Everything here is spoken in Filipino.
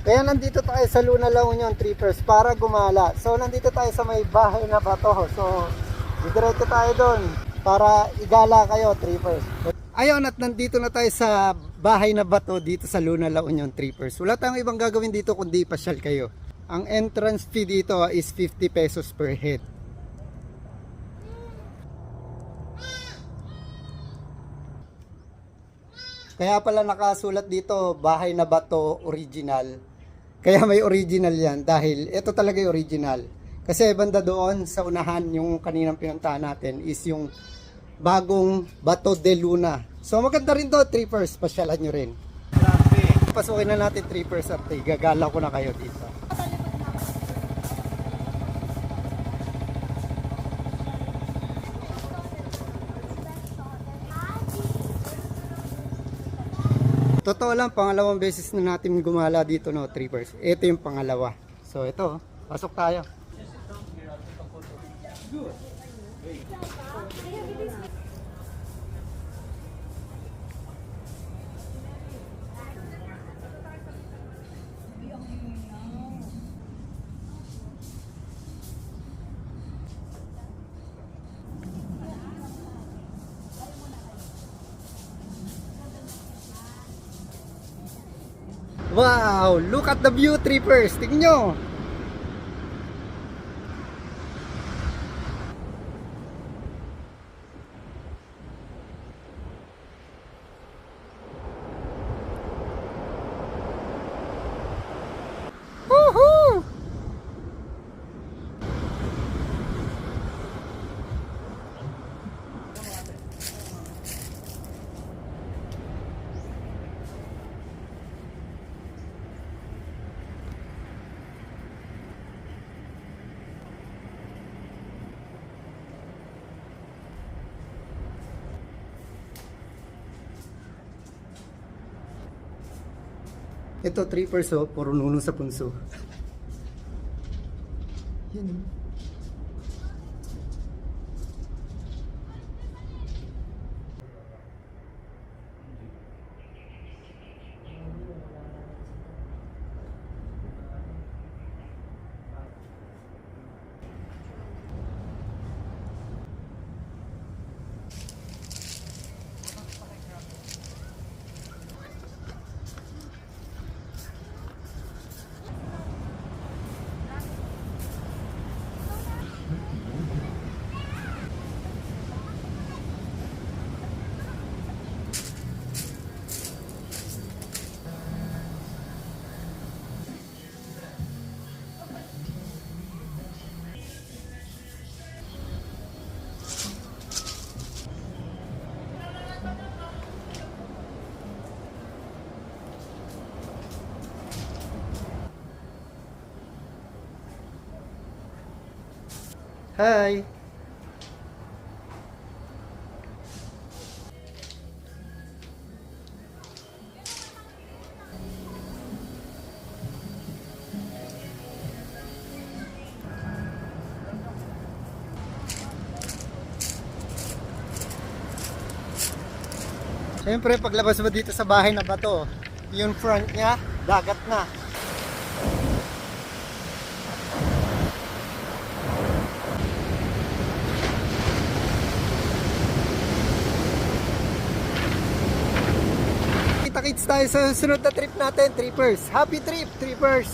Kaya nandito tayo sa Luna La Union, trippers, para gumala. So nandito tayo sa may bahay na bato. So didiretso tayo doon para igala kayo, trippers. Ayun, at nandito na tayo sa bahay na bato dito sa Luna La Union, trippers. Wala tayong ibang gagawin dito kundi pasyal kayo. Ang entrance fee dito is 50 pesos per head. Kaya pala nakasulat dito, bahay na bato original. Kaya may original yan dahil ito talaga yung original. Kasi banda doon sa unahan, yung kaninang pinuntahan natin is yung bagong Bato de Luna. So maganda rin to, trippers, pasyalan nyo rin. Pasukin na natin, trippers, at gagala ko na kayo dito. Totoo lang, pangalawang beses na natin gumala dito, no, trippers. Ito yung pangalawa. So ito, pasok tayo. Wow! Look at the view, trippers! Tingnan nyo! Woohoo! Ito, trippers, oh, puro nuno sa punso. Yan. Hi! Siyempre, paglabas mo dito sa bahay na bato, yung front niya, dagat na. Kita-kits tayo sa susunod na trip natin, trippers. Happy trip, trippers!